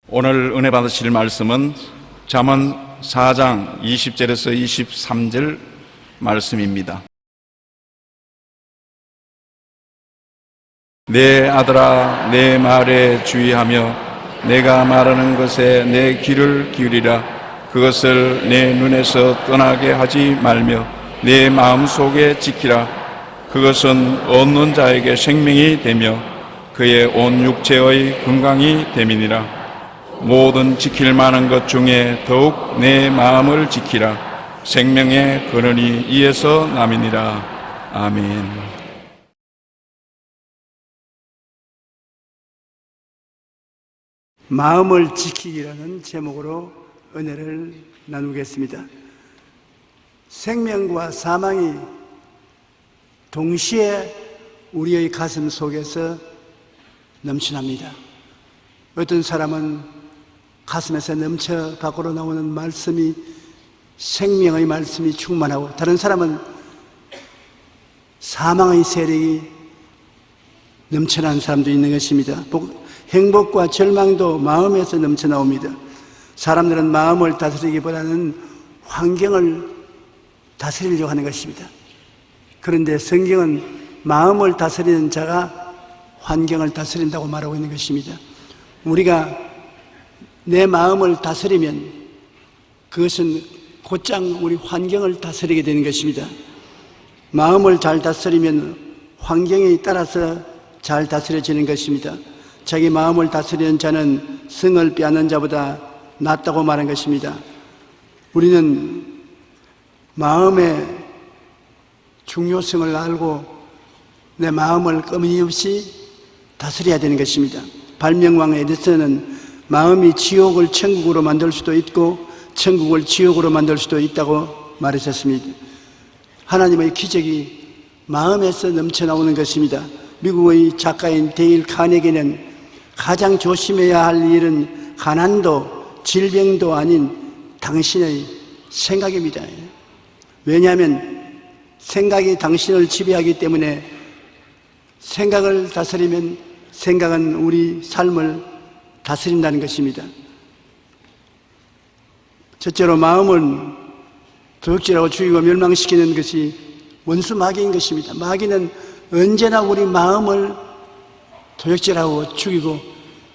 오늘 은혜 받으실 말씀은 잠언 4장 20절에서 23절 말씀입니다. 내 아들아, 내 말에 주의하며 내가 말하는 것에 내 귀를 기울이라. 그것을 내 눈에서 떠나게 하지 말며 내 마음속에 지키라. 그것은 얻는 자에게 생명이 되며 그의 온 육체의 건강이 됨이니라. 모든 지킬 만한 것 중에 더욱 내 마음을 지키라. 생명의 근원이 이에서 남이니라. 아멘. 마음을 지키기라는 제목으로 은혜를 나누겠습니다. 생명과 사망이 동시에 우리의 가슴 속에서 넘쳐납니다. 어떤 사람은 가슴에서 넘쳐 밖으로 나오는 말씀이 생명의 말씀이 충만하고, 다른 사람은 사망의 세력이 넘쳐나는 사람도 있는 것입니다. 행복과 절망도 마음에서 넘쳐나옵니다. 사람들은 마음을 다스리기보다는 환경을 다스리려고 하는 것입니다. 그런데 성경은 마음을 다스리는 자가 환경을 다스린다고 말하고 있는 것입니다. 우리가 내 마음을 다스리면 그것은 곧장 우리 환경을 다스리게 되는 것입니다. 마음을 잘 다스리면 환경에 따라서 잘 다스려지는 것입니다. 자기 마음을 다스리는 자는 성을 빼앗는 자보다 낫다고 말한 것입니다. 우리는 마음의 중요성을 알고 내 마음을 끊임없이 다스려야 되는 것입니다. 발명왕 에디슨은 마음이 지옥을 천국으로 만들 수도 있고 천국을 지옥으로 만들 수도 있다고 말했었습니다. 하나님의 기적이 마음에서 넘쳐나오는 것입니다. 미국의 작가인 데일 카네기는 가장 조심해야 할 일은 가난도 질병도 아닌 당신의 생각입니다. 왜냐하면 생각이 당신을 지배하기 때문에 생각을 다스리면 생각은 우리 삶을 다스린다는 것입니다. 첫째로 마음은 도둑질하고 죽이고 멸망시키는 것이 원수 마귀인 것입니다. 마귀는 언제나 우리 마음을 도둑질하고 죽이고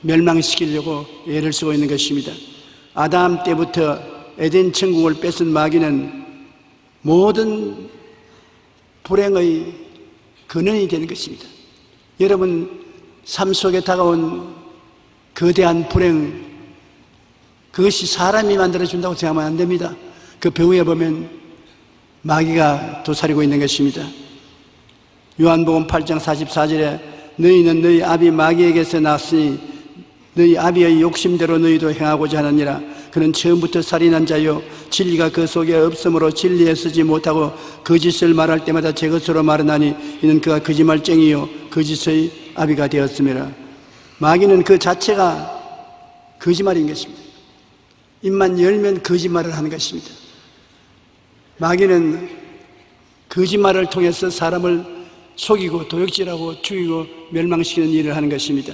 멸망시키려고 애를 쓰고 있는 것입니다. 아담 때부터 에덴 천국을 뺏은 마귀는 모든 불행의 근원이 되는 것입니다. 여러분 삶 속에 다가온 거대한 불행, 그것이 사람이 만들어준다고 생각하면 안 됩니다. 그 배후에 보면 마귀가 도사리고 있는 것입니다. 요한복음 8장 44절에 너희는 너희 아비 마귀에게서 났으니 너희 아비의 욕심대로 너희도 행하고자 하느니라. 그는 처음부터 살인한 자요 진리가 그 속에 없으므로 진리에 서지 못하고 거짓을 말할 때마다 제 것으로 말하나니 이는 그가 거짓말쟁이요 거짓의 아비가 되었음이라. 마귀는 그 자체가 거짓말인 것입니다. 입만 열면 거짓말을 하는 것입니다. 마귀는 거짓말을 통해서 사람을 속이고 도둑질하고 죽이고 멸망시키는 일을 하는 것입니다.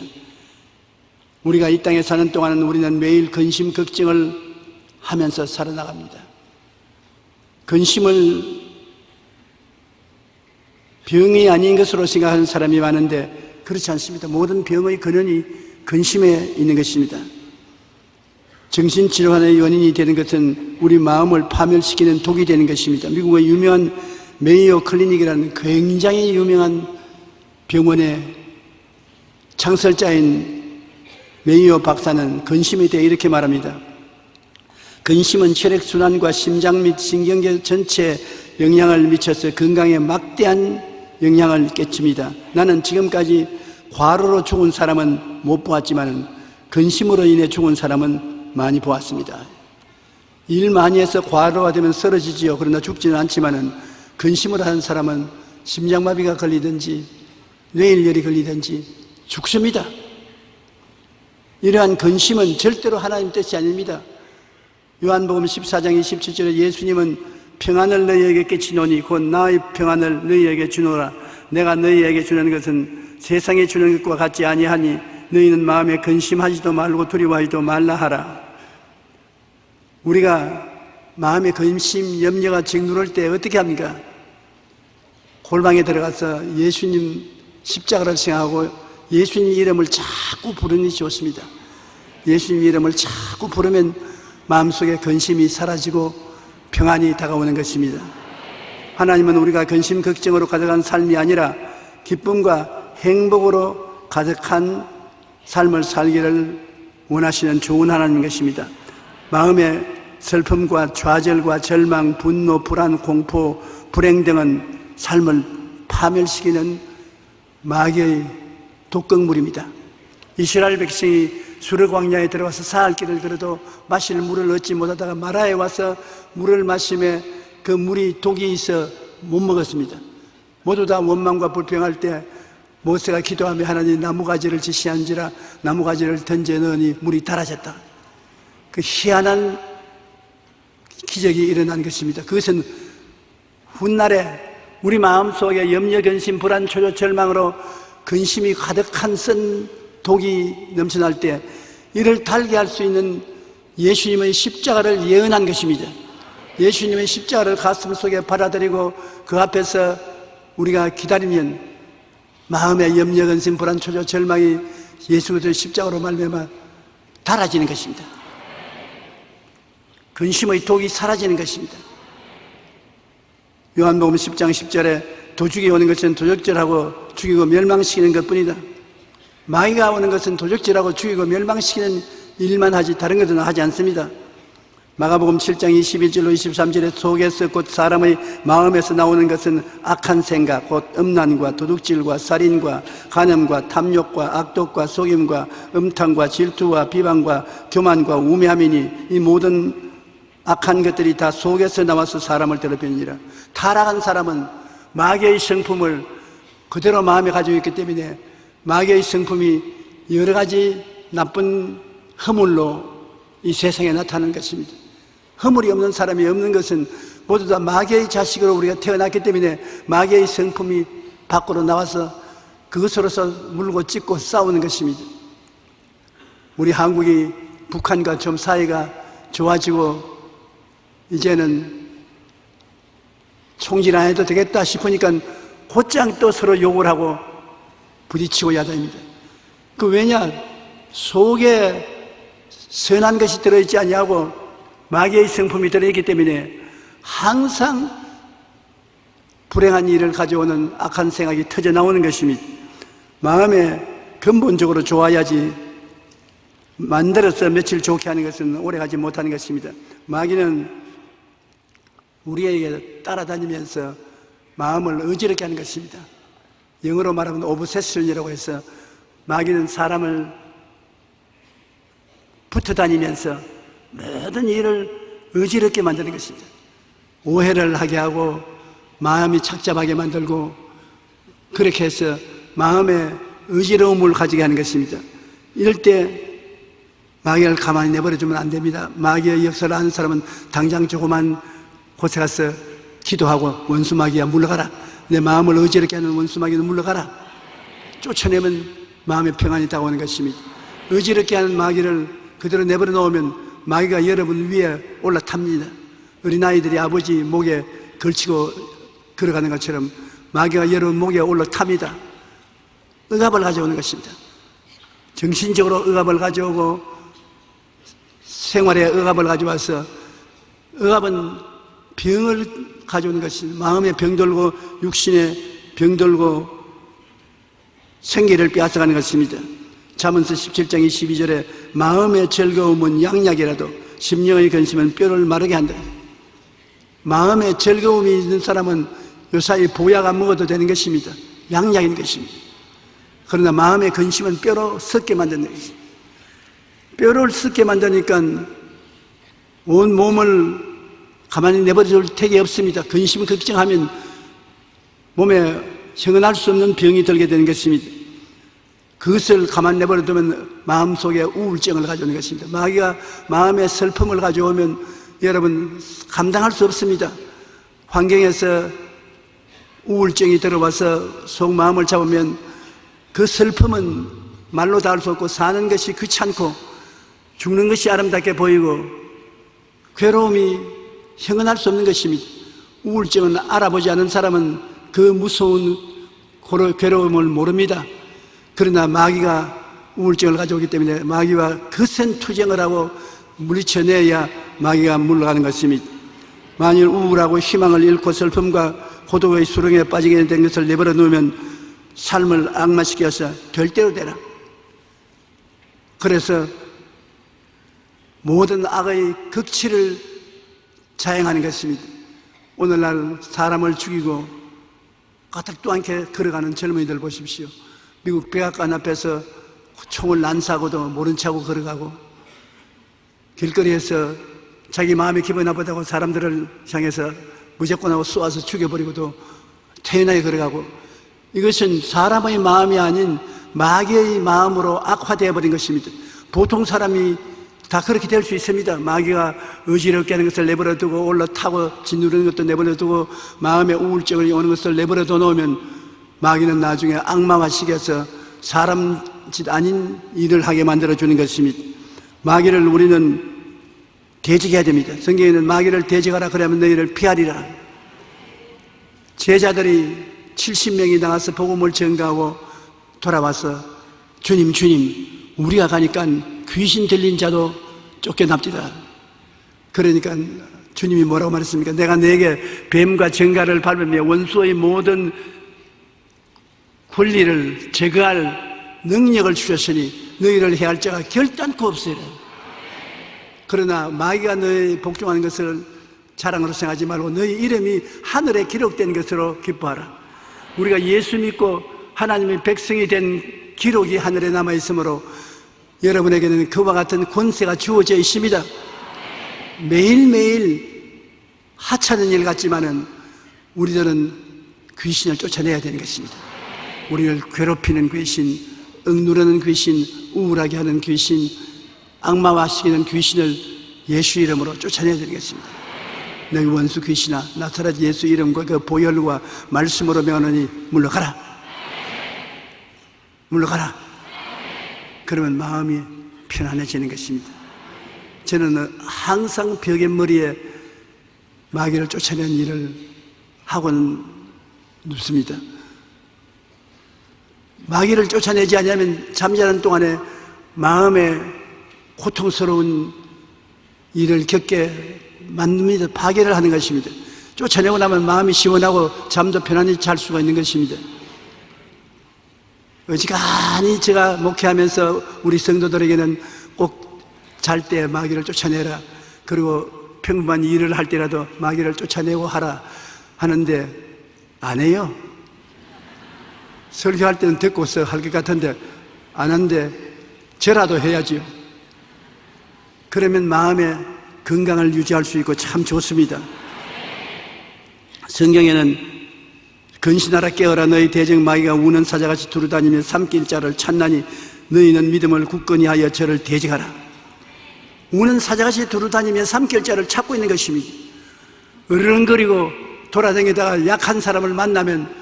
우리가 이 땅에 사는 동안은 우리는 매일 근심 걱정을 하면서 살아나갑니다. 근심을 병이 아닌 것으로 생각하는 사람이 많은데 그렇지 않습니다. 모든 병의 근원이 근심에 있는 것입니다. 정신질환의 원인이 되는 것은 우리 마음을 파멸시키는 독이 되는 것입니다. 미국의 유명한 메이오 클리닉이라는 굉장히 유명한 병원의 창설자인 메이오 박사는 근심에 대해 이렇게 말합니다. 근심은 혈액순환과 심장 및 신경계 전체에 영향을 미쳐서 건강에 막대한 영향을 끼칩니다. 나는 지금까지 과로로 죽은 사람은 못 보았지만 근심으로 인해 죽은 사람은 많이 보았습니다. 일 많이 해서 과로가 되면 쓰러지지요. 그러나 죽지는 않지만 근심을 하는 사람은 심장마비가 걸리든지 뇌일열이 걸리든지 죽습니다. 이러한 근심은 절대로 하나님 뜻이 아닙니다. 요한복음 14장 27절에 예수님은 평안을 너희에게 끼치노니 곧 나의 평안을 너희에게 주노라. 내가 너희에게 주는 것은 세상에 주는 것과 같지 아니하니 너희는 마음에 근심하지도 말고 두려워하지도 말라 하라. 우리가 마음에 근심, 염려가 짓누를 때 어떻게 합니까? 골방에 들어가서 예수님 십자가를 생각하고 예수님 이름을 자꾸 부르니 좋습니다. 예수님 이름을 자꾸 부르면 마음속에 근심이 사라지고 평안이 다가오는 것입니다. 하나님은 우리가 근심, 걱정으로 가득한 삶이 아니라 기쁨과 행복으로 가득한 삶을 살기를 원하시는 좋은 하나님인 것입니다. 마음의 슬픔과 좌절과 절망, 분노, 불안, 공포, 불행 등은 삶을 파멸시키는 마귀의 독극물입니다. 이스라엘 백성이 수르 광야에 들어가서 사흘 길을 걸어도 마실 물을 얻지 못하다가 마라에 와서 물을 마시며 그 물이 독이 있어 못 먹었습니다. 모두 다 원망과 불평할 때 모세가 기도하며 하나님 나무가지를 지시한지라 나무가지를 던져 넣으니 물이 달아졌다. 그 희한한 기적이 일어난 것입니다. 그것은 훗날에 우리 마음속에 염려, 근심, 불안, 초조, 절망으로 근심이 가득한 쓴 독이 넘쳐날 때 이를 달게 할 수 있는 예수님의 십자가를 예언한 것입니다. 예수님의 십자가를 가슴 속에 받아들이고 그 앞에서 우리가 기다리면 마음의 염려, 근심, 불안, 초조, 절망이 예수 그리스도의 십자가로 말미암아 달아지는 것입니다. 근심의 독이 사라지는 것입니다. 요한복음 10장 10절에 도둑이 오는 것은 도적질하고 죽이고 멸망시키는 것뿐이다. 마귀가 오는 것은 도적질하고 죽이고 멸망시키는 일만 하지 다른 것은 하지 않습니다. 마가복음 7장 21절로 23절에 속에서 곧 사람의 마음에서 나오는 것은 악한 생각, 곧 음란과 도둑질과 살인과 간음과 탐욕과 악독과 속임과 음탕과 질투와 비방과 교만과 우매함이니 이 모든 악한 것들이 다 속에서 나와서 사람을 더럽히느니라. 타락한 사람은 마귀의 성품을 그대로 마음에 가지고 있기 때문에 마귀의 성품이 여러 가지 나쁜 허물로 이 세상에 나타나는 것입니다. 허물이 없는 사람이 없는 것은 모두 다 마귀의 자식으로 우리가 태어났기 때문에 마귀의 성품이 밖으로 나와서 그것으로서 물고 찢고 싸우는 것입니다. 우리 한국이 북한과 좀 사이가 좋아지고 이제는 총질 안 해도 되겠다 싶으니까 곧장 또 서로 욕을 하고 부딪히고 야단입니다. 그 왜냐? 속에 선한 것이 들어있지 아니하고 마귀의 성품이 들어있기 때문에 항상 불행한 일을 가져오는 악한 생각이 터져 나오는 것입니다. 마음에 근본적으로 좋아야지 만들어서 며칠 좋게 하는 것은 오래가지 못하는 것입니다. 마귀는 우리에게 따라다니면서 마음을 어지럽게 하는 것입니다. 영어로 말하면 오브세션이라고 해서 마귀는 사람을 붙어다니면서 모든 일을 어지럽게 만드는 것입니다. 오해를 하게 하고 마음이 착잡하게 만들고 그렇게 해서 마음에 어지러움을 가지게 하는 것입니다. 이럴 때 마귀를 가만히 내버려두면 안 됩니다. 마귀의 역사를 아는 사람은 당장 조그만 곳에 가서 기도하고 원수 마귀야 물러가라. 내 마음을 어지럽게 하는 원수 마귀는 물러가라. 쫓아내면 마음의 평안이 다가오는 것입니다. 어지럽게 하는 마귀를 그대로 내버려 놓으면 마귀가 여러분 위에 올라탑니다. 어린아이들이 아버지 목에 걸치고 걸어가는 것처럼 마귀가 여러분 목에 올라탑니다. 억압을 가져오는 것입니다. 정신적으로 억압을 가져오고 생활에 억압을 가져와서 억압은 병을 가져오는 것입니다. 마음에 병들고 육신에 병들고 생기를 빼앗아가는 것입니다. 잠언서 17장 22절에 마음의 즐거움은 양약이라도 심령의 근심은 뼈를 마르게 한다. 마음에 즐거움이 있는 사람은 요사이 보약 안 먹어도 되는 것입니다. 양약인 것입니다. 그러나 마음의 근심은 뼈로 썩게 만드는 것입니다. 뼈를 썩게 만드니까 온 몸을 가만히 내버려둘 택이 없습니다. 근심 걱정하면 몸에 형언할 수 없는 병이 들게 되는 것입니다. 그것을 가만히 내버려두면 마음속에 우울증을 가져오는 것입니다. 마귀가 마음에 슬픔을 가져오면 여러분 감당할 수 없습니다. 환경에서 우울증이 들어와서 속마음을 잡으면 그 슬픔은 말로 다 할 수 없고 사는 것이 귀찮고 죽는 것이 아름답게 보이고 괴로움이 형언할 수 없는 것입니다. 우울증은 알아보지 않은 사람은 그 무서운 괴로움을 모릅니다. 그러나 마귀가 우울증을 가져오기 때문에 마귀와 거센 투쟁을 하고 물리쳐내야 마귀가 물러가는 것입니다. 만일 우울하고 희망을 잃고 슬픔과 고독의 수렁에 빠지게 된 것을 내버려 놓으면 삶을 악마시켜서 될 대로 되라. 그래서 모든 악의 극치를 자행하는 것입니다. 오늘날 사람을 죽이고 까닭도 않게 걸어가는 젊은이들 보십시오. 미국 백악관 앞에서 총을 난사하고도 모른 척하고 걸어가고, 길거리에서 자기 마음이 기분이 나쁘다고 사람들을 향해서 무조건하고 쏘아서 죽여버리고도 태연하게 걸어가고, 이것은 사람의 마음이 아닌 마귀의 마음으로 악화되어 버린 것입니다. 보통 사람이 다 그렇게 될 수 있습니다. 마귀가 어지럽게 하는 것을 내버려두고 올라타고 짓누르는 것도 내버려두고 마음의 우울증을 오는 것을 내버려둬 놓으면 마귀는 나중에 악마화시켜서 사람 짓 아닌 일을 하게 만들어주는 것입니다. 마귀를 우리는 대적해야 됩니다. 성경에는 마귀를 대적하라 그러면 너희를 피하리라. 제자들이 70명이 나가서 복음을 전가하고 돌아와서 주님 우리가 가니까 귀신 들린 자도 쫓겨납니다. 그러니까 주님이 뭐라고 말했습니까? 내가 네게 뱀과 정갈을 밟으며 원수의 모든 권리를 제거할 능력을 주셨으니 너희를 해할 자가 결단코 없으리라. 그러나 마귀가 너희 복종하는 것을 자랑으로 생각하지 말고 너희 이름이 하늘에 기록된 것으로 기뻐하라. 우리가 예수 믿고 하나님의 백성이 된 기록이 하늘에 남아있으므로 여러분에게는 그와 같은 권세가 주어져 있습니다. 매일매일 하찮은 일 같지만은 우리들은 귀신을 쫓아내야 되는 것입니다. 우리를 괴롭히는 귀신, 억누르는 귀신, 우울하게 하는 귀신, 악마화시키는 귀신을 예수 이름으로 쫓아내야 되는 것입니다. 너희 원수 귀신아, 나사렛 예수 이름과 그 보혈과 말씀으로 명하노니 물러가라. 물러가라. 그러면 마음이 편안해지는 것입니다. 저는 항상 벽의 머리에 마귀를 쫓아내는 일을 하고는 눕습니다. 마귀를 쫓아내지 않으면 잠자는 동안에 마음에 고통스러운 일을 겪게 만듭니다. 파괴를 하는 것입니다. 쫓아내고 나면 마음이 시원하고 잠도 편안히 잘 수가 있는 것입니다. 어지간히 제가 목회하면서 우리 성도들에게는 꼭 잘 때 마귀를 쫓아내라, 그리고 평범한 일을 할 때라도 마귀를 쫓아내고 하라 하는데 안 해요. 설교할 때는 듣고서 할 것 같은데 안 하는데 저라도 해야지요. 그러면 마음의 건강을 유지할 수 있고 참 좋습니다. 성경에는 근신하라 깨어라 너희 대적 마귀가 우는 사자같이 두루다니며 삼킬 자를 찾나니 너희는 믿음을 굳건히 하여 저를 대적하라. 우는 사자같이 두루다니며 삼킬 자를 찾고 있는 것입니다. 으르렁거리고 돌아다니다가 약한 사람을 만나면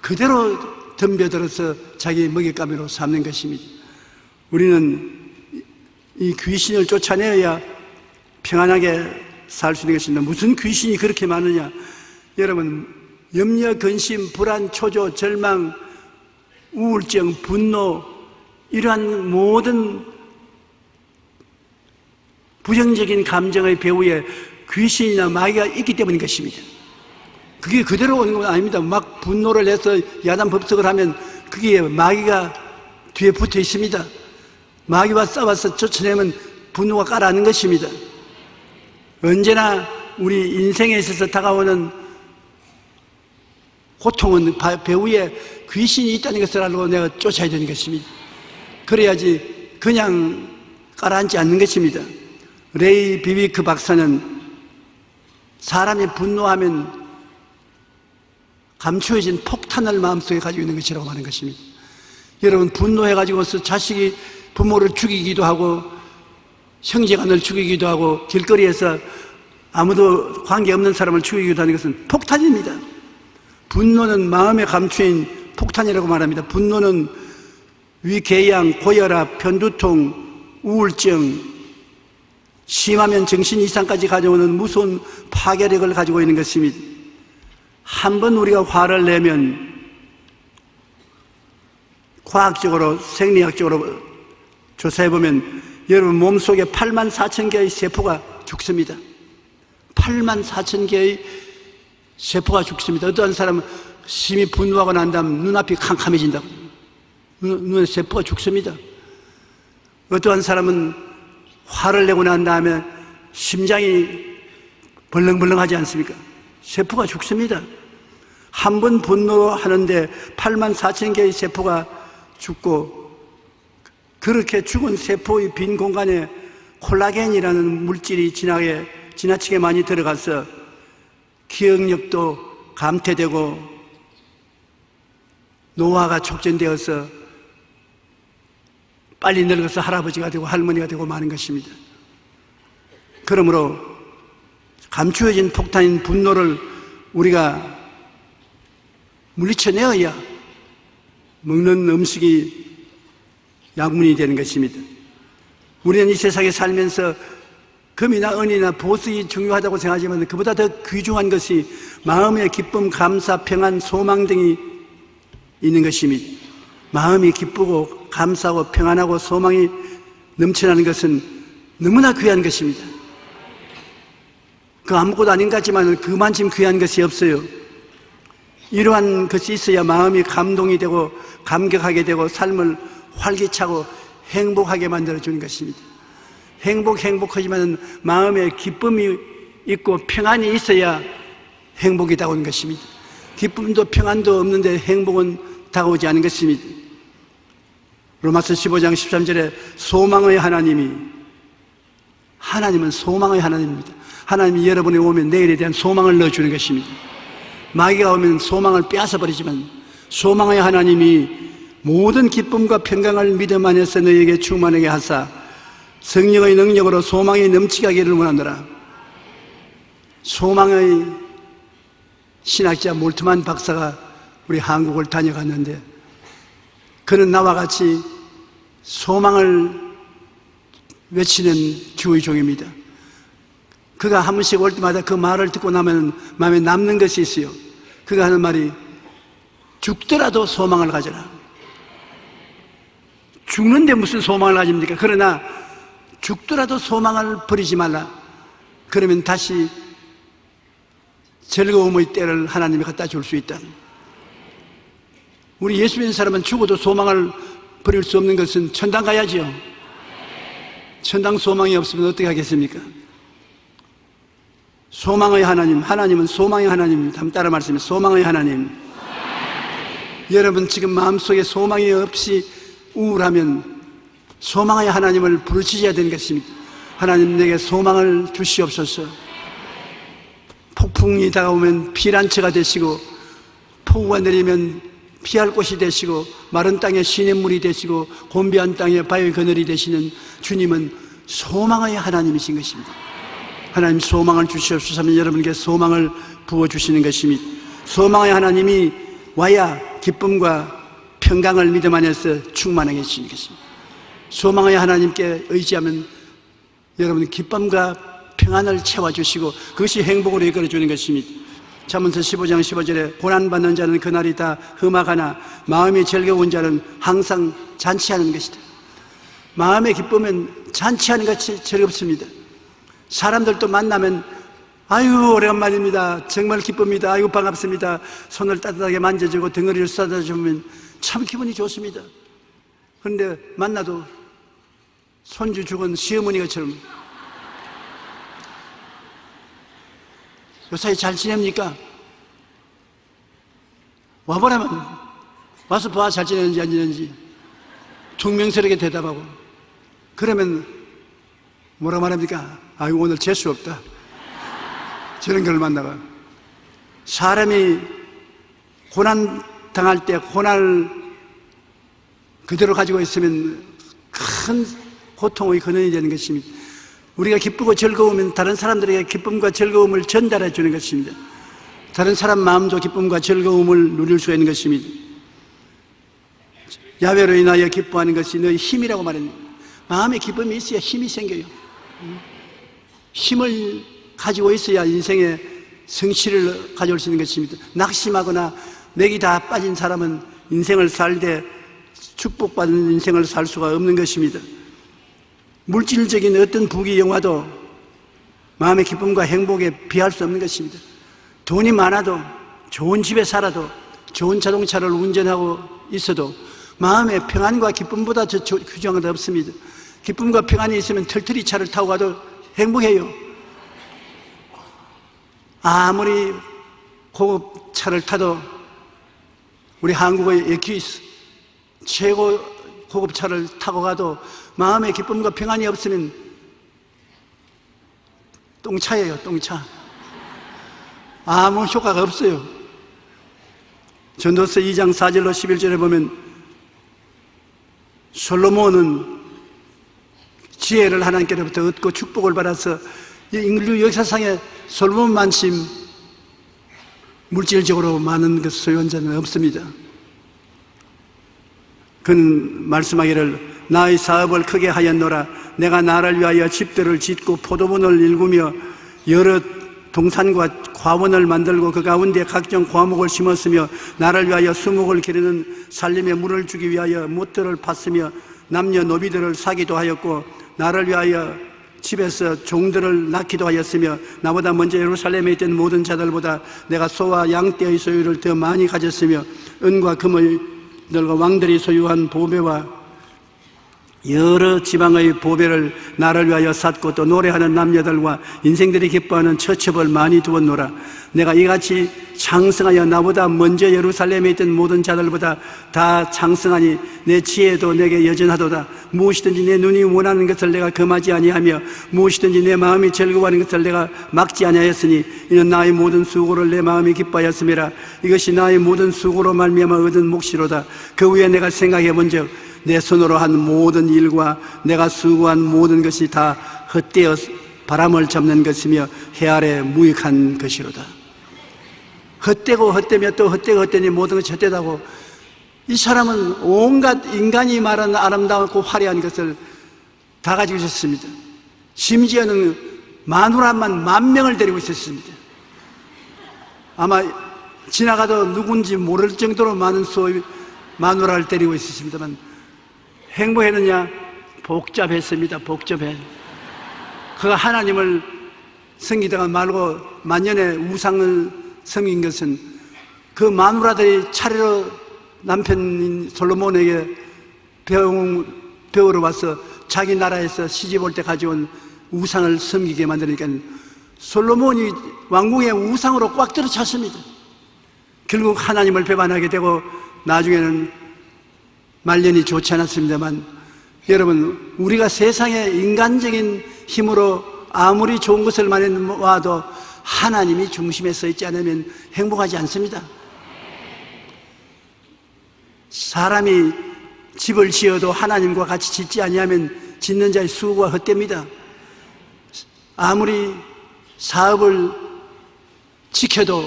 그대로 덤벼들어서 자기 먹잇감으로 삼는 것입니다. 우리는 이 귀신을 쫓아내야 평안하게 살 수 있는 것입니다. 무슨 귀신이 그렇게 많으냐? 여러분, 염려, 근심, 불안, 초조, 절망, 우울증, 분노, 이러한 모든 부정적인 감정의 배후에 귀신이나 마귀가 있기 때문인 것입니다. 그게 그대로 오는 건 아닙니다. 막 분노를 해서 야단법석을 하면 그게 마귀가 뒤에 붙어 있습니다. 마귀와 싸워서 쫓아내면 분노가 가라앉는 것입니다. 언제나 우리 인생에 있어서 다가오는 고통은 배후에 귀신이 있다는 것을 알고 내가 쫓아야 되는 것입니다. 그래야지 그냥 가라앉지 않는 것입니다. 레이 비비크 박사는 사람이 분노하면 감추어진 폭탄을 마음속에 가지고 있는 것이라고 말하는 것입니다. 여러분, 분노해가지고서 자식이 부모를 죽이기도 하고 형제간을 죽이기도 하고 길거리에서 아무도 관계없는 사람을 죽이기도 하는 것은 폭탄입니다. 분노는 마음에 감추인 폭탄이라고 말합니다. 분노는 위궤양, 고혈압, 편두통, 우울증, 심하면 정신 이상까지 가져오는 무서운 파괴력을 가지고 있는 것입니다. 한번 우리가 화를 내면 과학적으로, 생리학적으로 조사해보면 여러분 몸속에 84,000개의 세포가 죽습니다. 84,000개의 세포가 죽습니다. 어떠한 사람은 심히 분노하고 난 다음 눈앞이 캄캄해진다고. 눈에 세포가 죽습니다. 어떠한 사람은 화를 내고 난 다음에 심장이 벌렁벌렁하지 않습니까? 세포가 죽습니다. 한 번 분노하는데 84,000개의 세포가 죽고, 그렇게 죽은 세포의 빈 공간에 콜라겐이라는 물질이 지나치게 많이 들어가서 기억력도 감퇴되고 노화가 촉진되어서 빨리 늙어서 할아버지가 되고 할머니가 되고 마는 것입니다. 그러므로 감추어진 폭탄인 분노를 우리가 물리쳐내어야 먹는 음식이 약문이 되는 것입니다. 우리는 이 세상에 살면서 금이나 은이나 보석이 중요하다고 생각하지만 그보다 더 귀중한 것이 마음의 기쁨, 감사, 평안, 소망 등이 있는 것입니다. 마음이 기쁘고 감사하고 평안하고 소망이 넘쳐나는 것은 너무나 귀한 것입니다. 그 아무것도 아닌 것 같지만 그만큼 귀한 것이 없어요. 이러한 것이 있어야 마음이 감동이 되고 감격하게 되고 삶을 활기차고 행복하게 만들어주는 것입니다. 행복하지만 마음에 기쁨이 있고 평안이 있어야 행복이 다가오는 것입니다. 기쁨도 평안도 없는데 행복은 다가오지 않은 것입니다. 로마서 15장 13절에 소망의 하나님은 소망의 하나님입니다. 하나님이 여러분이 오면 내일에 대한 소망을 넣어주는 것입니다. 마귀가 오면 소망을 빼앗아버리지만 소망의 하나님이 모든 기쁨과 평강을 믿음 안에서 너희에게 충만하게 하사 성령의 능력으로 소망이 넘치게 하기를 원하노라. 소망의 신학자 몰트만 박사가 우리 한국을 다녀갔는데 그는 나와 같이 소망을 외치는 주의 종입니다. 그가 한 번씩 올 때마다 그 말을 듣고 나면 마음에 남는 것이 있어요. 그가 하는 말이 죽더라도 소망을 가져라. 죽는데 무슨 소망을 가집니까? 그러나 죽더라도 소망을 버리지 말라. 그러면 다시 즐거움의 때를 하나님이 갖다 줄 수 있다. 우리 예수 믿는 사람은 죽어도 소망을 버릴 수 없는 것은 천당 가야지요. 천당 소망이 없으면 어떻게 하겠습니까? 소망의 하나님은 소망의 하나님입니다. 한번 따라 말씀해. 소망의 하나님. 여러분 지금 마음속에 소망이 없이 우울하면 소망의 하나님을 부르짖어야 되는 것입니다. 하나님 내게 소망을 주시옵소서. 폭풍이 다가오면 피난처가 되시고 폭우가 내리면 피할 곳이 되시고 마른 땅에 시냇물이 되시고 곤비한 땅에 바위 그늘이 되시는 주님은 소망의 하나님이신 것입니다. 하나님 소망을 주시옵소서 하면 여러분에게 소망을 부어주시는 것입니다. 소망의 하나님이 와야 기쁨과 평강을 믿음 안에서 충만하게 해주시는 것입니다. 소망의 하나님께 의지하면 여러분 기쁨과 평안을 채워주시고 그것이 행복으로 이끌어주는 것입니다. 잠언서 15장 15절에 고난받는 자는 그날이 다 흠하거나 마음이 즐거운 자는 항상 잔치하는 것이다. 마음의 기쁨은 잔치하는 것이 즐겁습니다. 사람들도 만나면 아유 오래간만입니다. 정말 기쁩니다. 아유 반갑습니다. 손을 따뜻하게 만져주고 덩어리를 쏟아주면 참 기분이 좋습니다. 그런데 만나도 손주 죽은 시어머니가처럼 요사이 잘 지냅니까? 와보라면 와서 봐 잘 지내는지 안 지내는지 총명스럽게 대답하고 그러면 뭐라 말합니까? 아유 오늘 재수 없다. 저런 걸 만나가 사람이 고난 당할 때 고난을 그대로 가지고 있으면 큰 고통의 근원이 되는 것입니다. 우리가 기쁘고 즐거우면 다른 사람들에게 기쁨과 즐거움을 전달해 주는 것입니다. 다른 사람 마음도 기쁨과 즐거움을 누릴 수가 있는 것입니다. 야외로 인하여 기뻐하는 것이 너희 힘이라고 말합니다. 마음에 기쁨이 있어야 힘이 생겨요. 힘을 가지고 있어야 인생의 성취를 가져올 수 있는 것입니다. 낙심하거나 맥이 다 빠진 사람은 인생을 살되 축복받은 인생을 살 수가 없는 것입니다. 물질적인 어떤 부귀 영화도 마음의 기쁨과 행복에 비할 수 없는 것입니다. 돈이 많아도, 좋은 집에 살아도, 좋은 자동차를 운전하고 있어도 마음의 평안과 기쁨보다 더 귀중한 것 없습니다. 기쁨과 평안이 있으면 털털이 차를 타고 가도 행복해요. 아무리 고급 차를 타도, 우리 한국의 에큐이스 최고 고급 차를 타고 가도 마음의 기쁨과 평안이 없으면 똥차예요. 똥차. 아무 효과가 없어요. 전도서 2장 4절로 11절에 보면 솔로몬은 지혜를 하나님께로부터 얻고 축복을 받아서 인류 역사상에 솔로몬만큼 물질적으로 많은 것 소유한 자는 없습니다. 그는 말씀하기를 나의 사업을 크게 하였노라. 내가 나를 위하여 집들을 짓고 포도원을 일구며 여러 동산과 과원을 만들고 그 가운데 각종 과목을 심었으며 나를 위하여 수목을 기르는 살림에 물을 주기 위하여 못들을 팠으며 남녀 노비들을 사기도 하였고 나를 위하여 집에서 종들을 낳기도 하였으며 나보다 먼저 예루살렘에 있던 모든 자들보다 내가 소와 양떼의 소유를 더 많이 가졌으며 은과 금의 들과 왕들이 소유한 보배와 여러 지방의 보배를 나를 위하여 샀고 또 노래하는 남녀들과 인생들이 기뻐하는 처첩을 많이 두었노라. 내가 이같이 장성하여 나보다 먼저 예루살렘에 있던 모든 자들보다 다 장성하니 내 지혜도 내게 여전하도다. 무엇이든지 내 눈이 원하는 것을 내가 금하지 아니하며 무엇이든지 내 마음이 즐거워하는 것을 내가 막지 아니하였으니 이는 나의 모든 수고를 내 마음이 기뻐하였음이라. 이것이 나의 모든 수고로 말미암아 얻은 몫이로다. 그 후에 내가 생각해 본즉 내 손으로 한 모든 일과 내가 수고한 모든 것이 다 헛되어 바람을 잡는 것이며 해 아래 무익한 것이로다. 헛되고 헛되며 또 헛되고 헛되니 모든 것이 헛되다고. 이 사람은 온갖 인간이 말하는 아름다웠고 화려한 것을 다 가지고 있었습니다. 심지어는 마누라만 10,000명을 데리고 있었습니다. 아마 지나가도 누군지 모를 정도로 많은 수의 마누라를 데리고 있었습니다만 행복했느냐? 복잡했습니다. 복잡해. 그가 하나님을 섬기다가 말고 만년에 우상을 섬긴 것은 그 마누라들이 차례로 남편인 솔로몬에게 배우러 와서 자기 나라에서 시집 올 때 가져온 우상을 섬기게 만드니까 솔로몬이 왕궁의 우상으로 꽉 들어찼습니다. 결국 하나님을 배반하게 되고 나중에는 말년이 좋지 않았습니다만, 여러분, 우리가 세상의 인간적인 힘으로 아무리 좋은 것을 많이 모아도 하나님이 중심에 서 있지 않으면 행복하지 않습니다. 사람이 집을 지어도 하나님과 같이 짓지 아니하면 짓는 자의 수고가 헛됩니다. 아무리 사업을 지켜도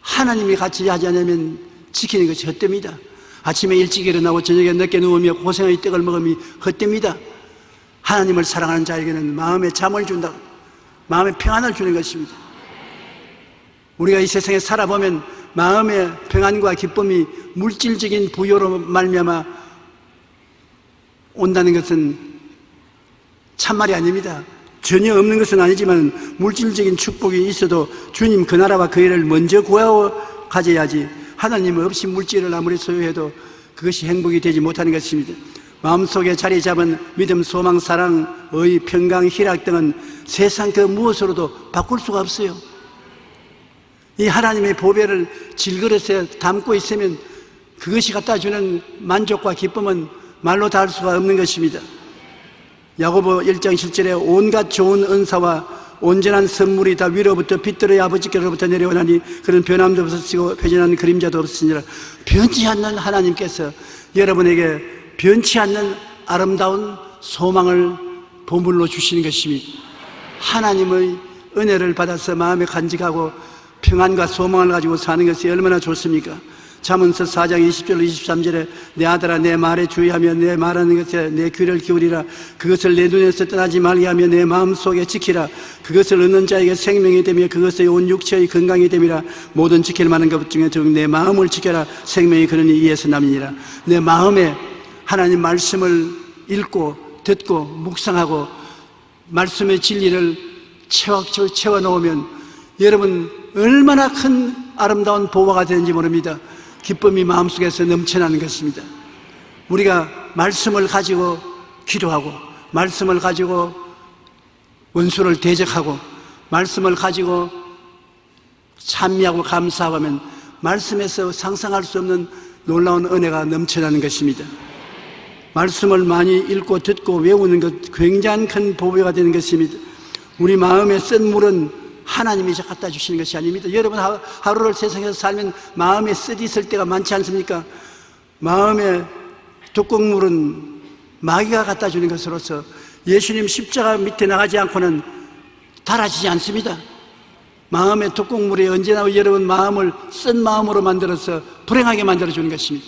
하나님이 같이 하지 않으면 지키는 것이 헛됩니다. 아침에 일찍 일어나고 저녁에 늦게 누우며 고생의 떡을 먹으면 헛됩니다. 하나님을 사랑하는 자에게는 마음에 잠을 준다, 마음에 평안을 주는 것입니다. 우리가 이 세상에 살아보면 마음의 평안과 기쁨이 물질적인 부여로 말미암아 온다는 것은 참말이 아닙니다. 전혀 없는 것은 아니지만 물질적인 축복이 있어도 주님 그 나라와 그 일을 먼저 구하고 가져야지, 하나님 없이 물질을 아무리 소유해도 그것이 행복이 되지 못하는 것입니다. 마음속에 자리 잡은 믿음, 소망, 사랑, 의, 평강, 희락 등은 세상 그 무엇으로도 바꿀 수가 없어요. 이 하나님의 보배를 질그릇에 담고 있으면 그것이 갖다 주는 만족과 기쁨은 말로 다 할 수가 없는 것입니다. 야고보 1장 7절에 온갖 좋은 은사와 온전한 선물이 다 위로부터 빛들의 아버지께로부터 내려오나니 그런 변함도 없으시고 회전하는 그림자도 없으시니라. 변치 않는 하나님께서 여러분에게 변치 않는 아름다운 소망을 보물로 주시는 것입니다. 하나님의 은혜를 받아서 마음에 간직하고 평안과 소망을 가지고 사는 것이 얼마나 좋습니까? 잠언서 4장 20절 23절에 내 아들아 내 말에 주의하며 내 말하는 것에 내 귀를 기울이라. 그것을 내 눈에서 떠나지 말게 하며 내 마음속에 지키라. 그것을 얻는 자에게 생명이 되며 그것의 온 육체의 건강이 됨이라. 모든 지킬 만한 것 중에 즉 내 마음을 지켜라. 생명이 그러니 이에서 남이니라. 내 마음에 하나님 말씀을 읽고 듣고 묵상하고 말씀의 진리를 채워 넣으면 여러분 얼마나 큰 아름다운 보화가 되는지 모릅니다. 기쁨이 마음속에서 넘쳐나는 것입니다. 우리가 말씀을 가지고 기도하고 말씀을 가지고 원수를 대적하고 말씀을 가지고 찬미하고 감사하면 말씀에서 상상할 수 없는 놀라운 은혜가 넘쳐나는 것입니다. 말씀을 많이 읽고 듣고 외우는 것 굉장히 큰 보배가 되는 것입니다. 우리 마음에 쓴 물은 하나님이 갖다 주시는 것이 아닙니다. 여러분 하루를 세상에서 살면 마음에 쓰디 있을 때가 많지 않습니까? 마음에 독극물은 마귀가 갖다 주는 것으로서 예수님 십자가 밑에 나가지 않고는 달아지지 않습니다. 마음의 독극물이 언제나 여러분 마음을 쓴 마음으로 만들어서 불행하게 만들어주는 것입니다.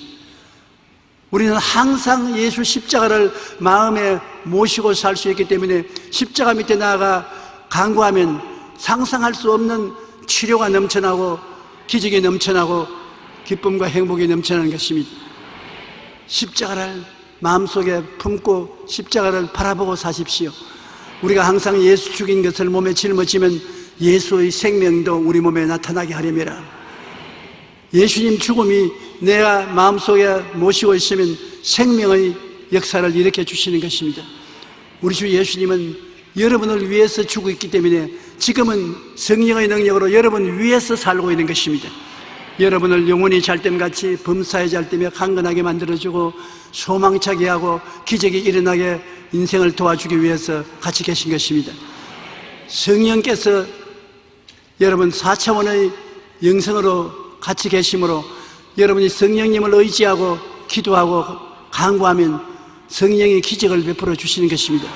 우리는 항상 예수 십자가를 마음에 모시고 살 수 있기 때문에 십자가 밑에 나아가 간구하면 상상할 수 없는 치료가 넘쳐나고 기적이 넘쳐나고 기쁨과 행복이 넘쳐나는 것입니다. 십자가를 마음속에 품고 십자가를 바라보고 사십시오. 우리가 항상 예수 죽인 것을 몸에 짊어지면 예수의 생명도 우리 몸에 나타나게 하려니라. 예수님 죽음이 내가 마음속에 모시고 있으면 생명의 역사를 일으켜 주시는 것입니다. 우리 주 예수님은 여러분을 위해서 죽고 있기 때문에 지금은 성령의 능력으로 여러분 위해서 살고 있는 것입니다. 여러분을 영원히 잘됨같이 범사에 잘되며 강건하게 만들어주고 소망차게 하고 기적이 일어나게 인생을 도와주기 위해서 같이 계신 것입니다. 성령께서 여러분 4차원의 영성으로 같이 계심으로 여러분이 성령님을 의지하고 기도하고 간구하면 성령이 기적을 베풀어 주시는 것입니다.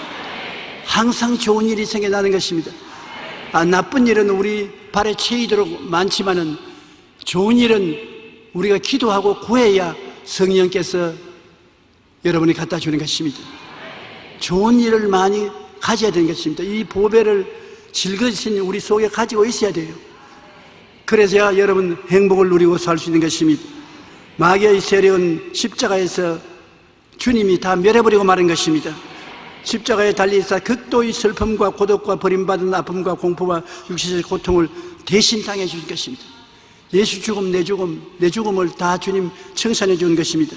항상 좋은 일이 생겨나는 것입니다. 나쁜 일은 우리 발에 채이도록 많지만은 좋은 일은 우리가 기도하고 구해야 성령께서 여러분이 갖다 주는 것입니다. 좋은 일을 많이 가져야 되는 것입니다. 이 보배를 즐거신 우리 속에 가지고 있어야 돼요. 그래서야 여러분 행복을 누리고 살 수 있는 것입니다. 마귀의 세력은 십자가에서 주님이 다 멸해버리고 마는 것입니다. 십자가에 달리사 극도의 슬픔과 고독과 버림받은 아픔과 공포와 육체적 고통을 대신 당해 주신 것입니다. 예수 죽음, 내 죽음을 다 주님 청산해 준 것입니다.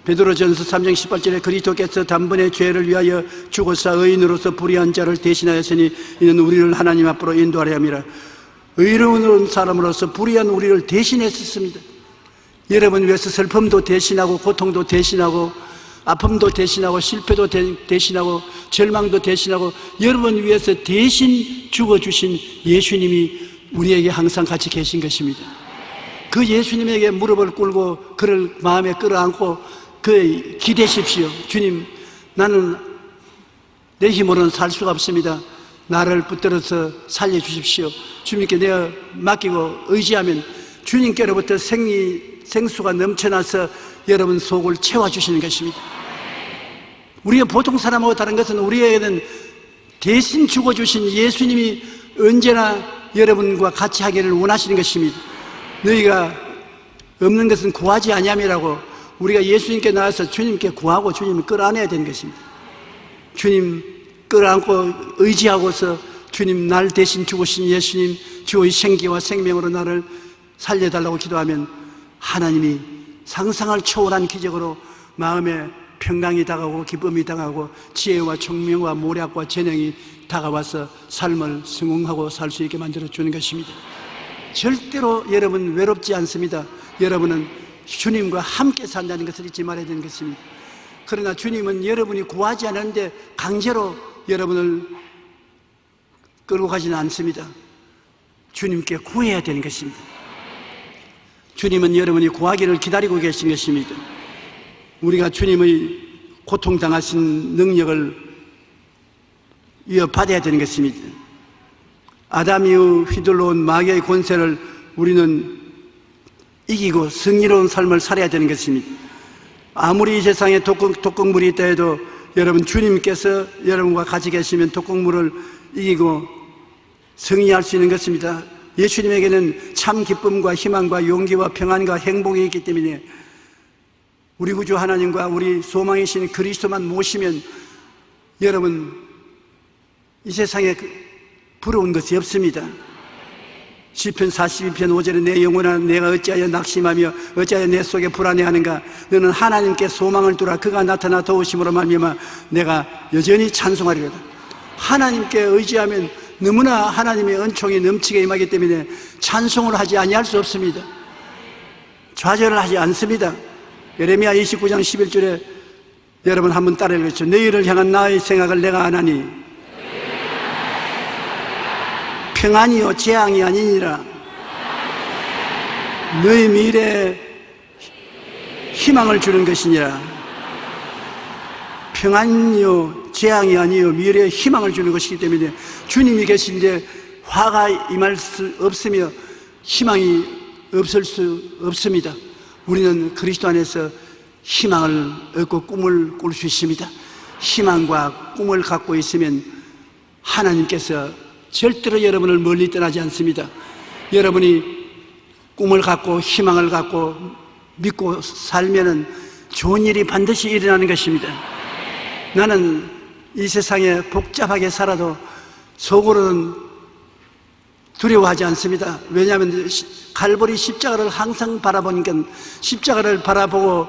베드로전서 3장 18절에 그리스도께서 단번에 죄를 위하여 죽으사 의인으로서 불의한 자를 대신하였으니 이는 우리를 하나님 앞으로 인도하려 함이라. 의로운 사람으로서 불의한 우리를 대신했었습니다. 여러분 위해서 슬픔도 대신하고 고통도 대신하고 아픔도 대신하고 실패도 대신하고 절망도 대신하고 여러분 위해서 대신 죽어주신 예수님이 우리에게 항상 같이 계신 것입니다. 그 예수님에게 무릎을 꿇고 그를 마음에 끌어안고 그에 기대십시오. 주님, 나는 내 힘으로는 살 수가 없습니다. 나를 붙들어서 살려주십시오. 주님께 내가 맡기고 의지하면 주님께로부터 생수가 넘쳐나서 여러분 속을 채워주시는 것입니다. 우리가 보통 사람하고 다른 것은 우리에게는 대신 죽어주신 예수님이 언제나 여러분과 같이 하기를 원하시는 것입니다. 너희가 없는 것은 구하지 아니함이라고 우리가 예수님께 나와서 주님께 구하고 주님을 끌어안아야 되는 것입니다. 주님 끌어안고 의지하고서 주님 날 대신 죽으신 예수님 주의 생기와 생명으로 나를 살려달라고 기도하면 하나님이 상상을 초월한 기적으로 마음에 평강이 다가오고 기쁨이 다가오고 지혜와 총명과 모략과 재능이 다가와서 삶을 성공하고 살 수 있게 만들어주는 것입니다. 절대로 여러분 외롭지 않습니다. 여러분은 주님과 함께 산다는 것을 잊지 말아야 되는 것입니다. 그러나 주님은 여러분이 구하지 않았는데 강제로 여러분을 끌고 가지는 않습니다. 주님께 구해야 되는 것입니다. 주님은 여러분이 구하기를 기다리고 계신 것입니다. 우리가 주님의 고통당하신 능력을 이어받아야 되는 것입니다. 아담 이후 휘둘러온 마귀의 권세를 우리는 이기고 승리로운 삶을 살아야 되는 것입니다. 아무리 이 세상에 독극물이 있다 해도 여러분 주님께서 여러분과 같이 계시면 독극물을 이기고 승리할 수 있는 것입니다. 예수님에게는 참 기쁨과 희망과 용기와 평안과 행복이 있기 때문에 우리 구주 하나님과 우리 소망이신 그리스도만 모시면 여러분 이 세상에 부러운 것이 없습니다. 시편 42편 5절에 내 영혼아 내가 어찌하여 낙심하며 어찌하여 내 속에 불안해하는가. 너는 하나님께 소망을 두라. 그가 나타나 도우심으로 말미암아 내가 여전히 찬송하리로다. 하나님께 의지하면 너무나 하나님의 은총이 넘치게 임하기 때문에 찬송을 하지 아니할 수 없습니다. 좌절을 하지 않습니다. 예레미야 29장 11절에 여러분 한번 따라 읽으시죠. 너희를 향한 나의 생각을 내가 아나니 평안이요 재앙이 아니니라. 너희 미래에 희망을 주는 것이니라. 평안이요 재앙이 아니요 미래에 희망을 주는 것이기 때문에 주님이 계신데 화가 임할 수 없으며 희망이 없을 수 없습니다. 우리는 그리스도 안에서 희망을 얻고 꿈을 꿀 수 있습니다. 희망과 꿈을 갖고 있으면 하나님께서 절대로 여러분을 멀리 떠나지 않습니다. 여러분이 꿈을 갖고 희망을 갖고 믿고 살면은 좋은 일이 반드시 일어나는 것입니다. 나는 이 세상에 복잡하게 살아도 속으로는 두려워하지 않습니다. 왜냐하면 갈보리 십자가를 항상 바라보니까 십자가를 바라보고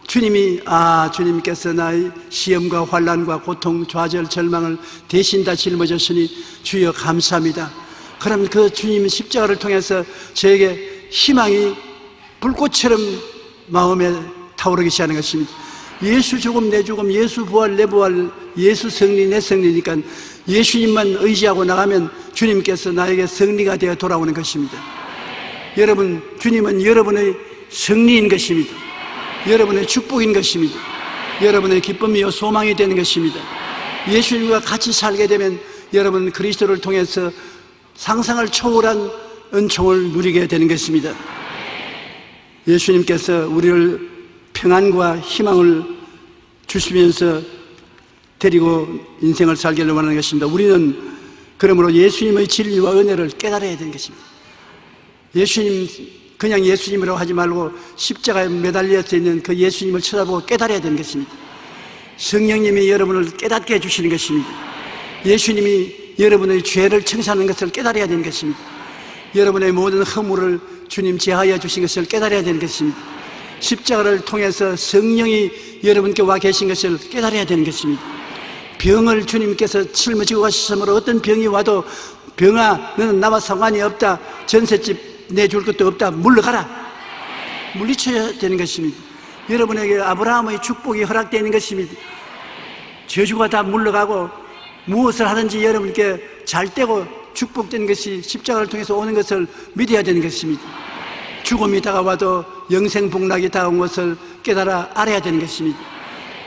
주님께서 나의 시험과 환난과 고통, 좌절, 절망을 대신 다 짊어졌으니 주여 감사합니다. 그럼 그 주님 십자가를 통해서 저에게 희망이 불꽃처럼 마음에 타오르기 시작하는 것입니다. 예수 죽음 내 죽음, 예수 부활 내 부활, 예수 승리 내 승리니까 예수님만 의지하고 나가면 주님께서 나에게 승리가 되어 돌아오는 것입니다. 여러분, 주님은 여러분의 승리인 것입니다. 여러분의 축복인 것입니다. 여러분의 기쁨이요 소망이 되는 것입니다. 예수님과 같이 살게 되면 여러분 그리스도를 통해서 상상을 초월한 은총을 누리게 되는 것입니다. 예수님께서 우리를 평안과 희망을 주시면서 데리고 인생을 살기를 원하는 것입니다. 우리는 그러므로 예수님의 진리와 은혜를 깨달아야 되는 것입니다. 예수님, 그냥 예수님이라고 하지 말고 십자가에 매달려져 있는 그 예수님을 쳐다보고 깨달아야 되는 것입니다. 성령님이 여러분을 깨닫게 해주시는 것입니다. 예수님이 여러분의 죄를 청산하는 것을 깨달아야 되는 것입니다. 여러분의 모든 허물을 주님 제하여 주신 것을 깨달아야 되는 것입니다. 십자가를 통해서 성령이 여러분께 와 계신 것을 깨달아야 되는 것입니다. 병을 주님께서 짊어지고 가셨으므로 어떤 병이 와도 병아 너는 나와 상관이 없다, 전셋집 내줄 것도 없다, 물러가라, 물리쳐야 되는 것입니다. 여러분에게 아브라함의 축복이 허락되는 것입니다. 저주가 다 물러가고 무엇을 하든지 여러분께 잘 되고 축복된 것이 십자가를 통해서 오는 것을 믿어야 되는 것입니다. 죽음이 다가와도 영생복락이 다가온 것을 깨달아 알아야 되는 것입니다.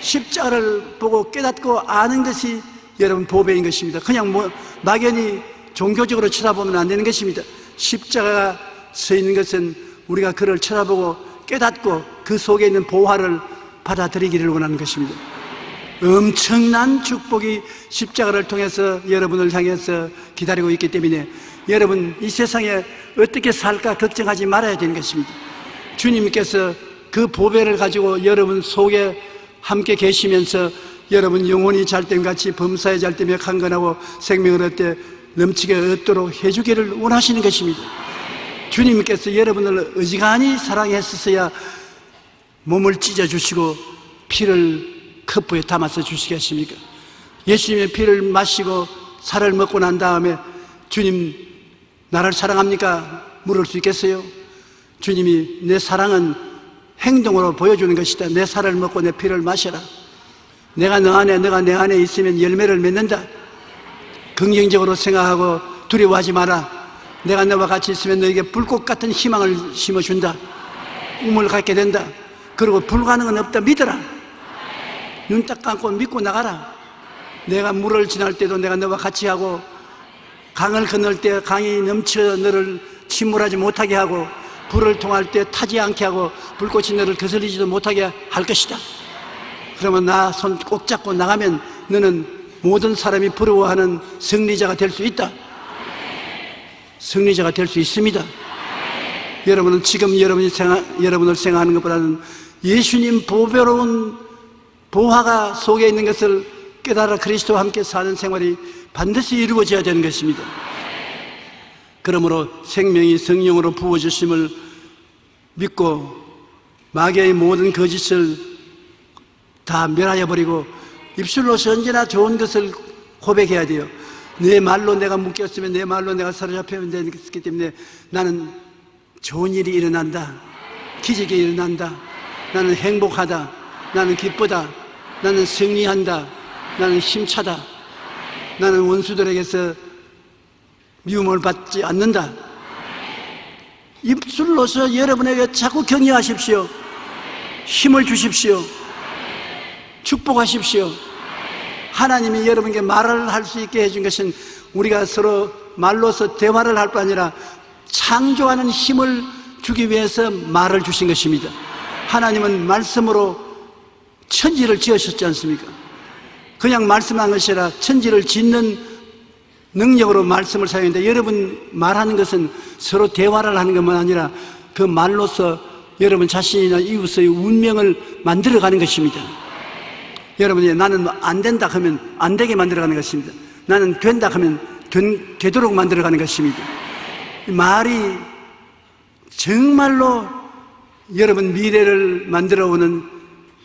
십자가를 보고 깨닫고 아는 것이 여러분 보배인 것입니다. 그냥 막연히 종교적으로 쳐다보면 안 되는 것입니다. 십자가가 서 있는 것은 우리가 그를 쳐다보고 깨닫고 그 속에 있는 보화를 받아들이기를 원하는 것입니다. 엄청난 축복이 십자가를 통해서 여러분을 향해서 기다리고 있기 때문에 여러분 이 세상에 어떻게 살까 걱정하지 말아야 되는 것입니다. 주님께서 그 보배를 가지고 여러분 속에 함께 계시면서 여러분 영혼이 잘됨같이 범사에 잘되며 강건하고 생명을 얻되 넘치게 얻도록 해주기를 원하시는 것입니다. 주님께서 여러분을 어지간히 사랑했었어야 몸을 찢어주시고 피를 컵부에 담아서 주시겠습니까? 예수님의 피를 마시고 살을 먹고 난 다음에 주님 나를 사랑합니까? 물을 수 있겠어요? 주님이 내 사랑은 행동으로 보여주는 것이다. 내 살을 먹고 내 피를 마셔라. 내가 너 안에 너가 내 안에 있으면 열매를 맺는다. 긍정적으로 생각하고 두려워하지 마라. 내가 너와 같이 있으면 너에게 불꽃 같은 희망을 심어준다. 꿈을 갖게 된다. 그리고 불가능은 없다 믿어라. 눈 딱 감고 믿고 나가라. 내가 물을 지날 때도 내가 너와 같이 하고 강을 건널 때 강이 넘쳐 너를 침몰하지 못하게 하고 불을 통할 때 타지 않게 하고 불꽃이 너를 거스리지도 못하게 할 것이다. 그러면 나 손 꼭 잡고 나가면 너는 모든 사람이 부러워하는 승리자가 될 수 있다. 승리자가 될 수 있습니다. 여러분은 지금 여러분을 생각하는 것보다는 예수님 보배로운 보화가 속에 있는 것을 깨달아 그리스도와 함께 사는 생활이 반드시 이루어져야 되는 것입니다. 그러므로 생명이 성령으로 부어주심을 믿고 마귀의 모든 거짓을 다 멸하여 버리고 입술로서 언제나 좋은 것을 고백해야 돼요. 내 말로 내가 묶였으면, 내 말로 내가 사로잡히면 되기 때문에 나는 좋은 일이 일어난다, 기적이 일어난다, 나는 행복하다, 나는 기쁘다, 나는 승리한다, 나는 힘차다, 나는 원수들에게서 미움을 받지 않는다. 입술로서 여러분에게 자꾸 격려하십시오. 힘을 주십시오. 축복하십시오. 하나님이 여러분에게 말을 할 수 있게 해준 것은 우리가 서로 말로서 대화를 할 뿐 아니라 창조하는 힘을 주기 위해서 말을 주신 것입니다. 하나님은 말씀으로 천지를 지으셨지 않습니까? 그냥 말씀한 것이 아니라 천지를 짓는 능력으로 말씀을 사용했는데, 여러분 말하는 것은 서로 대화를 하는 것만 아니라 그 말로서 여러분 자신이나 이웃의 운명을 만들어가는 것입니다. 여러분이 나는 안 된다 하면 안 되게 만들어가는 것입니다. 나는 된다 하면 되도록 만들어가는 것입니다. 말이 정말로 여러분 미래를 만들어오는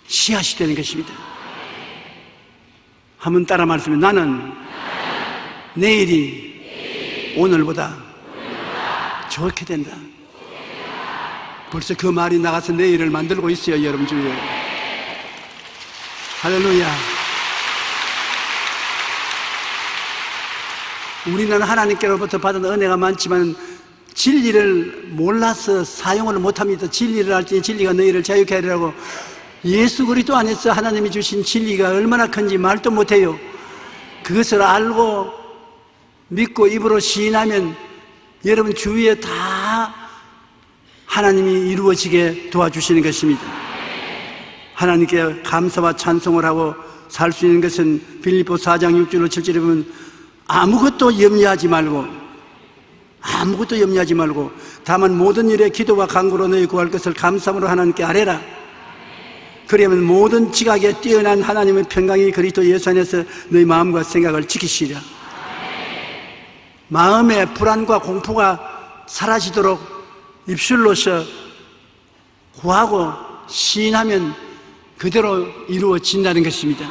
씨앗이 되는 것입니다. 한번 따라 말씀해. 나는 내일이 오늘보다 좋게 된다. 벌써 그 말이 나가서 내일을 만들고 있어요, 여러분 주위에. 할렐루야. 우리는 하나님께로부터 받은 은혜가 많지만 진리를 몰라서 사용을 못합니다. 진리를 알지 진리가 너희를 자유케 하리라고. 예수 그리스도 안에서 하나님이 주신 진리가 얼마나 큰지 말도 못해요. 그것을 알고 믿고 입으로 시인하면 여러분 주위에 다 하나님이 이루어지게 도와주시는 것입니다. 하나님께 감사와 찬송을 하고 살 수 있는 것은 빌립보 4장 6절로 7절에 보면 아무것도 염려하지 말고 다만 모든 일에 기도와 간구로 너희 구할 것을 감사함으로 하나님께 아뢰라. 그러면 모든 지각에 뛰어난 하나님의 평강이 그리스도 예수 안에서 너희 마음과 생각을 지키시리라. 마음의 불안과 공포가 사라지도록 입술로서 구하고 시인하면 그대로 이루어진다는 것입니다.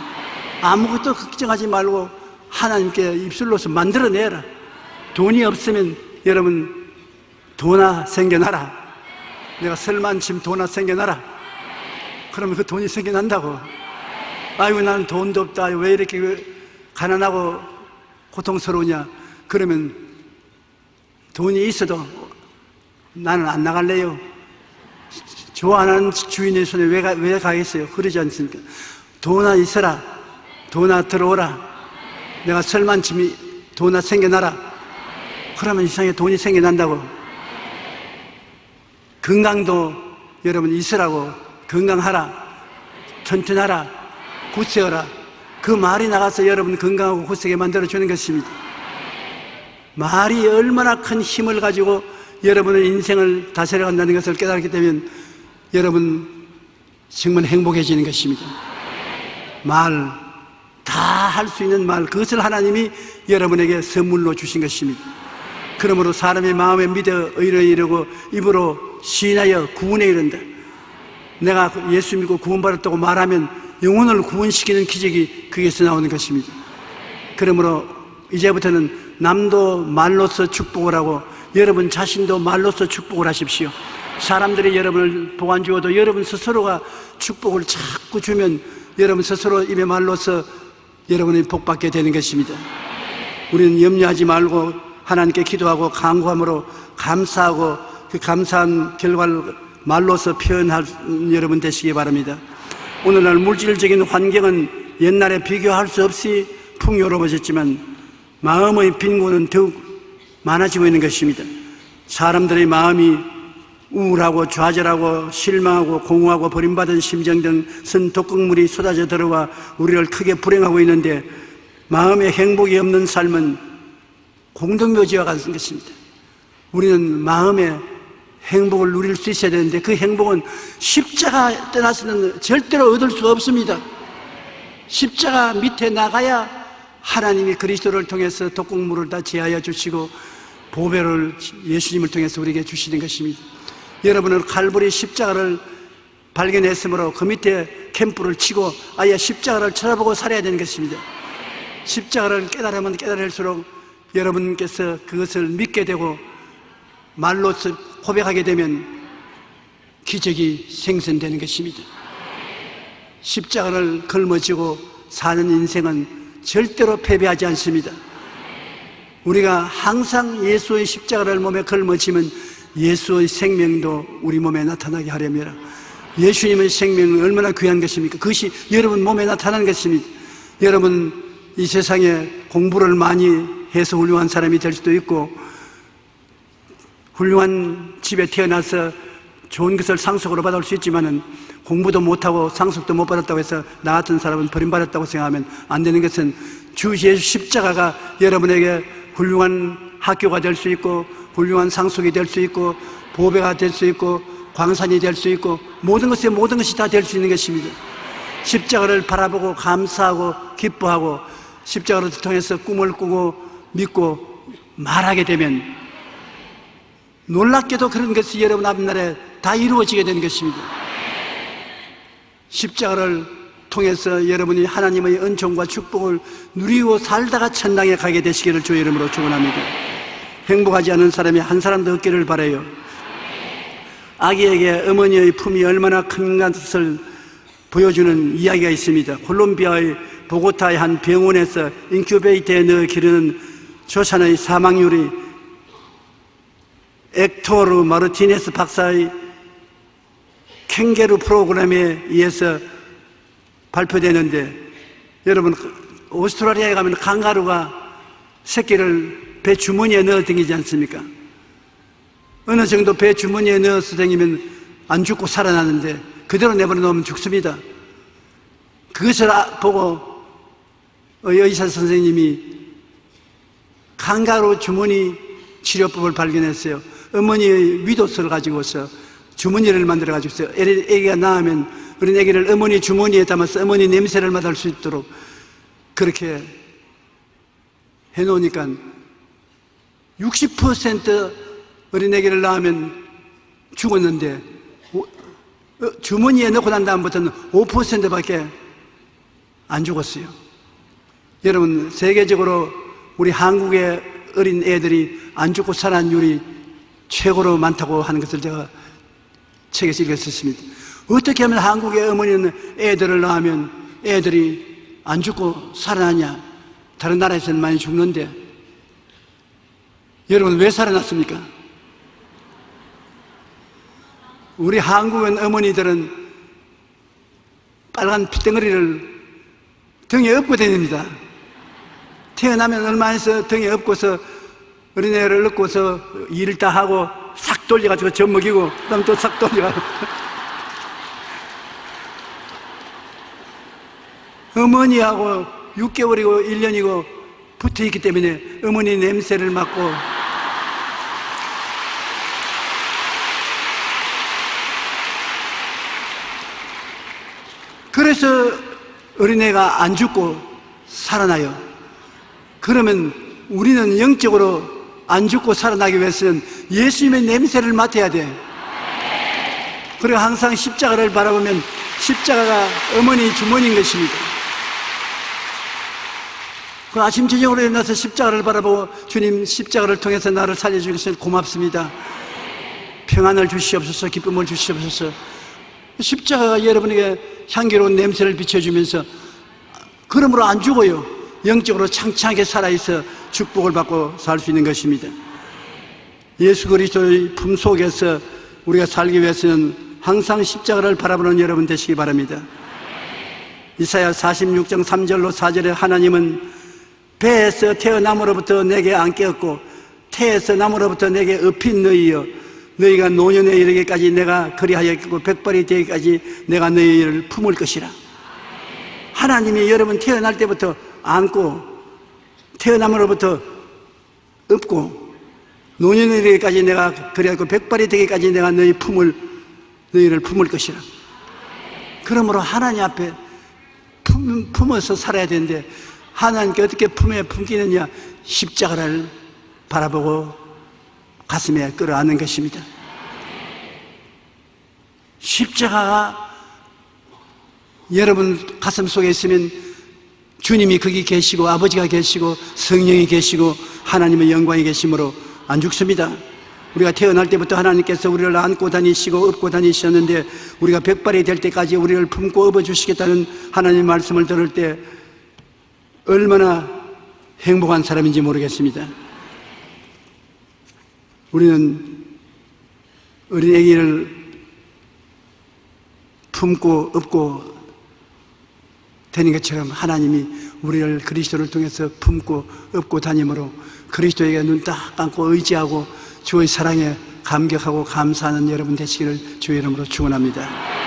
아무것도 걱정하지 말고 하나님께 입술로서 만들어내라. 돈이 없으면 여러분 도나 생겨나라. 내가 설만침 도나 생겨나라. 그러면 그 돈이 생겨난다고. 아이고 나는 돈도 없다, 왜 이렇게 가난하고 고통스러우냐. 그러면 돈이 있어도 나는 안 나갈래요. 좋아하는 주인의 손에 왜 가겠어요? 그러지 않습니까? 도나 있어라. 도나 들어오라. 내가 설만침이 도나 생겨나라. 그러면 이상하게 돈이 생겨난다고. 건강도 여러분 있으라고. 건강하라. 튼튼하라. 굳세어라. 그 말이 나가서 여러분 건강하고 굳세게 만들어주는 것입니다. 말이 얼마나 큰 힘을 가지고 여러분의 인생을 다스려간다는 것을 깨달았기 때문에 여러분 정말 행복해지는 것입니다. 말, 다 할 수 있는 말, 그것을 하나님이 여러분에게 선물로 주신 것입니다. 그러므로 사람의 마음에 믿어 의를 이루고 입으로 시인하여 구원에 이른다. 내가 예수 믿고 구원받았다고 말하면 영혼을 구원시키는 기적이 거기에서 나오는 것입니다. 그러므로 이제부터는 남도 말로서 축복을 하고 여러분 자신도 말로서 축복을 하십시오. 사람들이 여러분을 복안 주어도 여러분 스스로가 축복을 자꾸 주면 여러분 스스로 입의 말로서 여러분이 복받게 되는 것입니다. 우리는 염려하지 말고 하나님께 기도하고 간구함으로 감사하고 그 감사한 결과를 말로서 표현할 여러분 되시기 바랍니다. 오늘날 물질적인 환경은 옛날에 비교할 수 없이 풍요로워졌지만 마음의 빈곤은 더욱 많아지고 있는 것입니다. 사람들의 마음이 우울하고 좌절하고 실망하고 공허하고 버림받은 심정 등 선독극물이 쏟아져 들어와 우리를 크게 불행하고 있는데, 마음에 행복이 없는 삶은 공동묘지와 같은 것입니다. 우리는 마음에 행복을 누릴 수 있어야 되는데, 그 행복은 십자가 떠나서는 절대로 얻을 수 없습니다. 십자가 밑에 나가야 하나님이 그리스도를 통해서 독극물을 다 제하여 주시고 보배를 예수님을 통해서 우리에게 주시는 것입니다. 여러분은 칼보리 십자가를 발견했으므로 그 밑에 캠프를 치고 아예 십자가를 쳐다보고 살아야 되는 것입니다. 십자가를 깨달으면 깨달을수록 여러분께서 그것을 믿게 되고 말로서 고백하게 되면 기적이 생성되는 것입니다. 십자가를 걸머쥐고 사는 인생은 절대로 패배하지 않습니다. 우리가 항상 예수의 십자가를 몸에 걸머쥐면 예수의 생명도 우리 몸에 나타나게 하려면, 예수님의 생명은 얼마나 귀한 것입니까? 그것이 여러분 몸에 나타나는 것입니다. 여러분 이 세상에 공부를 많이 해서 훌륭한 사람이 될 수도 있고, 훌륭한 집에 태어나서 좋은 것을 상속으로 받을 수 있지만은 공부도 못하고 상속도 못 받았다고 해서 나 같은 사람은 버림받았다고 생각하면 안 되는 것은, 주 예수 십자가가 여러분에게 훌륭한 학교가 될 수 있고 훌륭한 상속이 될 수 있고 보배가 될 수 있고 광산이 될 수 있고 모든 것이 다 될 수 있는 것입니다. 십자가를 바라보고 감사하고 기뻐하고 십자가를 통해서 꿈을 꾸고 믿고 말하게 되면 놀랍게도 그런 것이 여러분 앞날에 다 이루어지게 되는 것입니다. 십자가를 통해서 여러분이 하나님의 은총과 축복을 누리고 살다가 천당에 가게 되시기를 주의 이름으로 축원합니다. 행복하지 않은 사람이 한 사람도 없기를 바라요. 아기에게 어머니의 품이 얼마나 큰 것을 보여주는 이야기가 있습니다. 콜롬비아의 보고타의 한 병원에서 인큐베이터에 넣어 기르는 조산의 사망률이 엑토르 마르티네스 박사의 캥게루 프로그램에 의해서 발표되는데, 여러분 오스트라리아에 가면 강가루가 새끼를 배 주머니에 넣어 댕기지 않습니까? 어느 정도 배 주머니에 넣어서 댕기면 안 죽고 살아나는데 그대로 내버려 놓으면 죽습니다. 그것을 보고 의사 선생님이 강가루 주머니 치료법을 발견했어요. 어머니의 위도스를 가지고서 주머니를 만들어 가지고서 애기가 낳으면 어린 애기를 어머니 주머니에 담아서 어머니 냄새를 맡을 수 있도록 그렇게 해놓으니까 60% 어린 애기를 낳으면 죽었는데 주머니에 넣고 난 다음부터는 5%밖에 안 죽었어요. 여러분, 세계적으로 우리 한국의 어린 애들이 안 죽고 살아난율이 최고로 많다고 하는 것을 제가 책에서 읽었습니다. 어떻게 하면 한국의 어머니는 애들을 낳으면 애들이 안 죽고 살아나냐? 다른 나라에서는 많이 죽는데 여러분 왜 살아났습니까? 우리 한국의 어머니들은 빨간 핏덩어리를 등에 업고 다닙니다. 태어나면 얼마 안 해서 등에 업고서 어린애를 넣고서 일을 다 하고 싹 돌려가지고 젖 먹이고 그 다음 또 싹 돌려가지고 어머니하고 6개월이고 1년이고 붙어있기 때문에 어머니 냄새를 맡고 그래서 어린애가 안 죽고 살아나요. 그러면 우리는 영적으로 안 죽고 살아나기 위해서는 예수님의 냄새를 맡아야 돼. 그리고 항상 십자가를 바라보면 십자가가 어머니 주머니인 것입니다. 그 아침 저녁으로 일어나서 십자가를 바라보고 주님 십자가를 통해서 나를 살려주셔서 고맙습니다. 평안을 주시옵소서, 기쁨을 주시옵소서. 십자가가 여러분에게 향기로운 냄새를 비춰주면서 그러므로 안 죽어요. 영적으로 창창하게 살아있어 축복을 받고 살 수 있는 것입니다. 예수 그리스도의 품 속에서 우리가 살기 위해서는 항상 십자가를 바라보는 여러분 되시기 바랍니다. 이사야 46장 3절로 4절에 하나님은 배에서 태어남으로부터 내게 안 깨었고 태에서 나무로부터 내게 업힌 너희여, 너희가 노년에 이르기까지 내가 그리하였고 백발이 되기까지 내가 너희를 품을 것이라. 하나님이 여러분 태어날 때부터 안고 태어남으로부터 업고 노년에 이르기까지 내가 그리하였고 백발이 되기까지 내가 너희를 품을 것이라. 그러므로 하나님 앞에 품어서 살아야 되는데 하나님께 어떻게 품에 품기느냐? 십자가를 바라보고 가슴에 끌어안는 것입니다. 십자가가 여러분 가슴 속에 있으면 주님이 거기 계시고 아버지가 계시고 성령이 계시고 하나님의 영광이 계심으로 안 죽습니다. 우리가 태어날 때부터 하나님께서 우리를 안고 다니시고 업고 다니셨는데 우리가 백발이 될 때까지 우리를 품고 업어주시겠다는 하나님의 말씀을 들을 때 얼마나 행복한 사람인지 모르겠습니다. 우리는 어린 아기를 품고 업고 되는 것처럼 하나님이 우리를 그리스도를 통해서 품고 업고 다니므로 그리스도에게 눈 딱 감고 의지하고 주의 사랑에 감격하고 감사하는 여러분 되시기를 주의 이름으로 축원합니다.